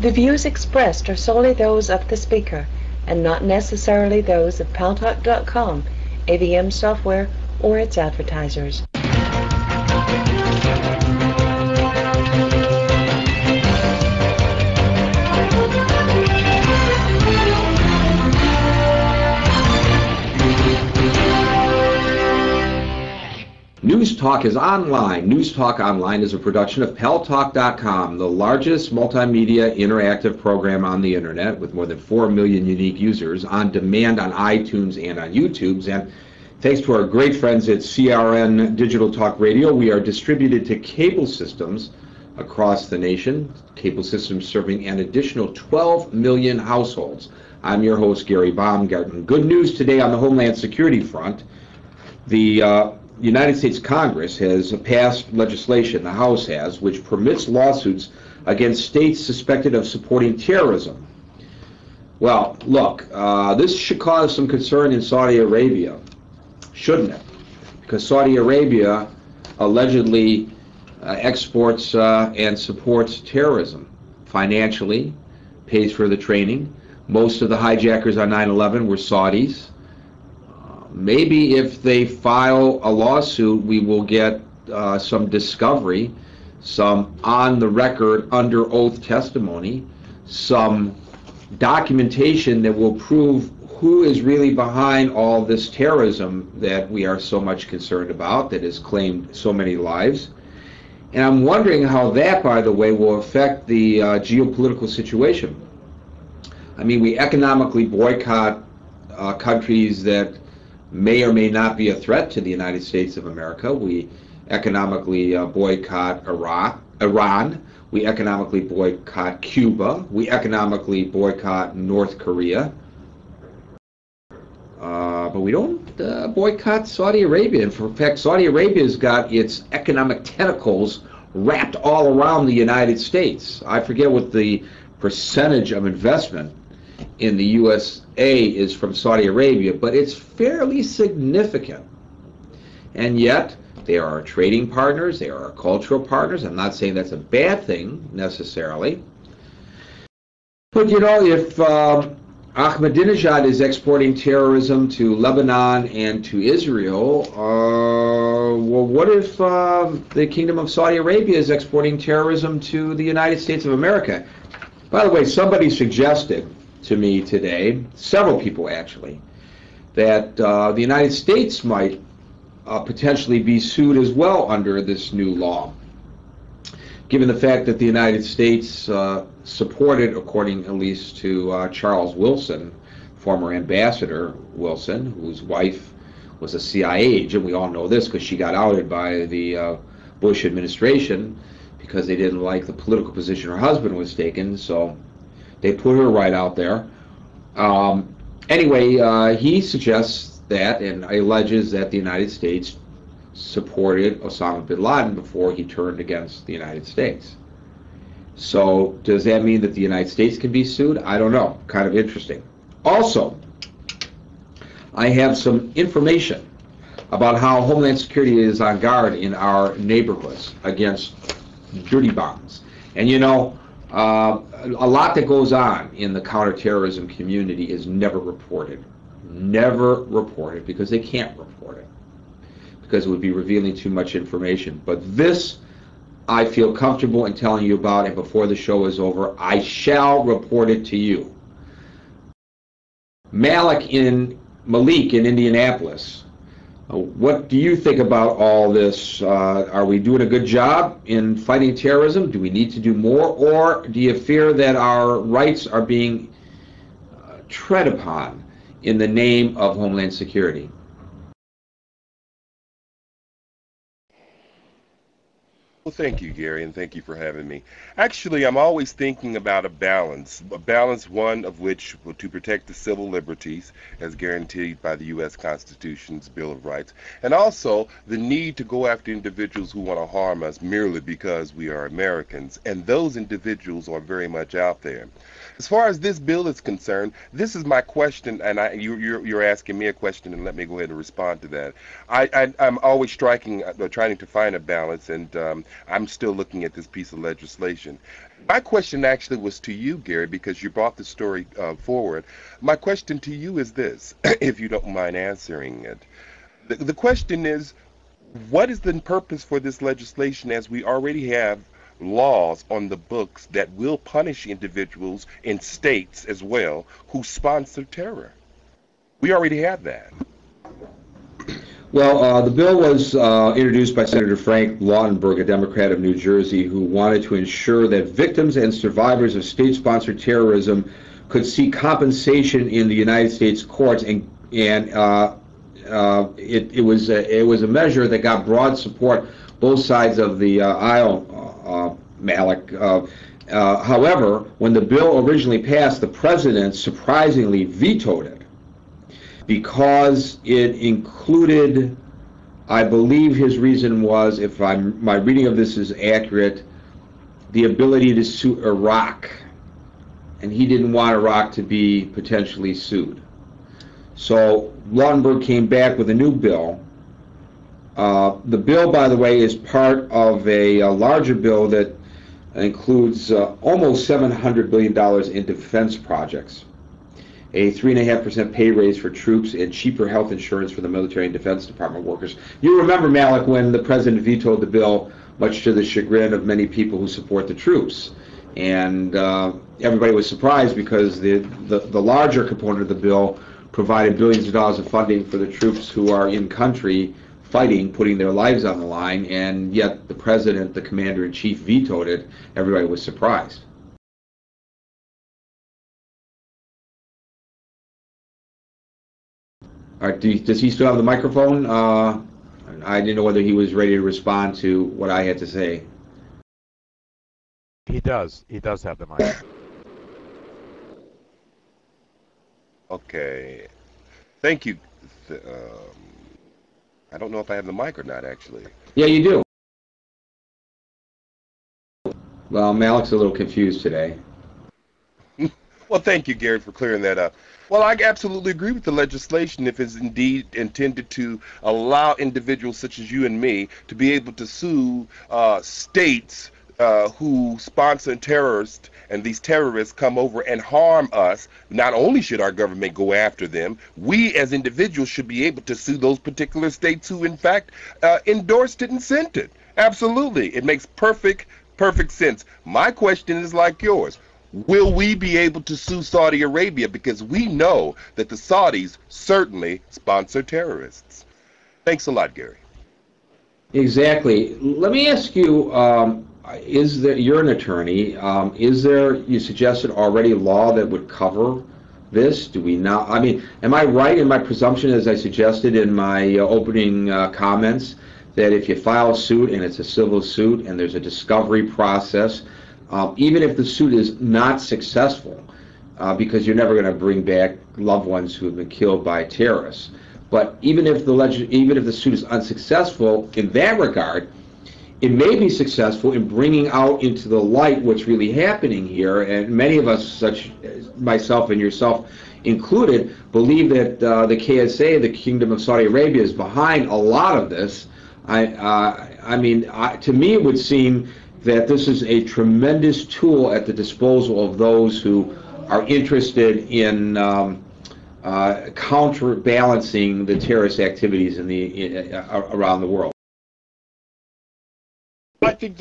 The views expressed are solely those of the speaker and not necessarily those of Paltalk.com, AVM Software, or its advertisers. News Talk is online. News Talk Online is a production of Paltalk.com, the largest multimedia interactive program on the internet with more than 4 million unique users on demand on iTunes and on YouTube. And thanks to our great friends at CRN Digital Talk Radio, we are distributed to cable systems across the nation, cable systems serving an additional 12 million households. I'm your host, Gary Baumgarten. Good news today on the Homeland Security front. The United States Congress has passed legislation, the House has, which permits lawsuits against states suspected of supporting terrorism. Well, look, this should cause some concern in Saudi Arabia, shouldn't it? Because Saudi Arabia allegedly exports and supports terrorism financially, pays for the training. Most of the hijackers on 9/11 were Saudis. Maybe if they file a lawsuit, we will get some discovery, some on-the-record, under-oath testimony, some documentation that will prove who is really behind all this terrorism that we are so much concerned about, that has claimed so many lives. And I'm wondering how that, by the way, will affect the geopolitical situation. I mean, we economically boycott countries that may or may not be a threat to the United States of America. We economically boycott Iran. We economically boycott Cuba. We economically boycott North Korea. But we don't boycott Saudi Arabia. In fact, Saudi Arabia's got its economic tentacles wrapped all around the United States. I forget what the percentage of investment in the USA is from Saudi Arabia, but it's fairly significant. And yet, they are our trading partners, they are our cultural partners. I'm not saying that's a bad thing, necessarily. But you know, if Ahmadinejad is exporting terrorism to Lebanon and to Israel, well, what if the Kingdom of Saudi Arabia is exporting terrorism to the United States of America? By the way, somebody suggested to me today, several people actually, that the United States might potentially be sued as well under this new law, given the fact that the United States supported, according at least to Charles Wilson, former Ambassador Wilson, whose wife was a CIA agent. We all know this because she got outed by the Bush administration because they didn't like the political position her husband was taking, so they put her right out there. Anyway, he suggests that and alleges that the United States supported Osama bin Laden before he turned against the United States. So does that mean that the United States can be sued? I don't know. Kind of interesting. Also, I have some information about how Homeland Security is on guard in our neighborhoods against dirty bombs. And you know, a lot that goes on in the counterterrorism community is never reported. Never reported, because they can't report it, because it would be revealing too much information. But this I feel comfortable in telling you about, and before the show is over, I shall report it to you. Malik in Indianapolis, what do you think about all this? Are we doing a good job in fighting terrorism? Do we need to do more? Or do you fear that our rights are being tread upon in the name of Homeland Security? Well, thank you, Gary, and thank you for having me. Actually, I'm always thinking about a balance one of which will to protect the civil liberties as guaranteed by the U.S. Constitution's Bill of Rights, and also the need to go after individuals who want to harm us merely because we are Americans, and those individuals are very much out there. As far as this bill is concerned, this is my question, and you're asking me a question, and let me go ahead and respond to that. I'm always trying to find a balance, and I'm still looking at this piece of legislation. My question actually was to you, Gary, because you brought the story forward. My question to you is this, if you don't mind answering it. The question is, what is the purpose for this legislation as we already have laws on the books that will punish individuals in states as well who sponsor terror? We already have that. Well, the bill was introduced by Senator Frank Lautenberg, a Democrat of New Jersey, who wanted to ensure that victims and survivors of state-sponsored terrorism could seek compensation in the United States courts, and it was a measure that got broad support both sides of the aisle, Malik. However, when the bill originally passed, the president surprisingly vetoed it because it included, I believe his reason was, if my reading of this is accurate, the ability to sue Iraq, and he didn't want Iraq to be potentially sued. So Lautenberg came back with a new bill. The bill, by the way, is part of a larger bill that includes almost $700 billion in defense projects, a 3.5% pay raise for troops, and cheaper health insurance for the military and Defense Department workers. You remember, Malik, when the president vetoed the bill, much to the chagrin of many people who support the troops. And everybody was surprised because the larger component of the bill provided billions of dollars of funding for the troops who are in country fighting, putting their lives on the line, and yet the president, the commander-in-chief, vetoed it. Everybody was surprised. All right, does he still have the microphone? I didn't know whether he was ready to respond to what I had to say. He does. He does have the mic. Okay. Thank you. I don't know if I have the mic or not, actually. Yeah, you do. Well, Malik's a little confused today. Well, thank you, Gary, for clearing that up. Well, I absolutely agree with the legislation if it's indeed intended to allow individuals such as you and me to be able to sue states who sponsor terrorists, and these terrorists come over and harm us. Not only should our government go after them, we as individuals should be able to sue those particular states who, in fact, endorsed it and sent it. Absolutely. It makes perfect sense. My question is like yours. Will we be able to sue Saudi Arabia? Because we know that the Saudis certainly sponsor terrorists. Thanks a lot, Gary. Exactly. Let me ask you, you're an attorney, is there, you suggested already, law that would cover this? Do we not? I mean, am I right in my presumption, as I suggested in my opening comments, that if you file a suit and it's a civil suit and there's a discovery process, even if the suit is not successful, because you're never going to bring back loved ones who have been killed by terrorists, but even if the suit is unsuccessful in that regard, it may be successful in bringing out into the light what's really happening here. And many of us, such as myself and yourself included, believe that the KSA, the Kingdom of Saudi Arabia, is behind a lot of this. To me, it would seem that this is a tremendous tool at the disposal of those who are interested in counterbalancing the terrorist activities around the world. I think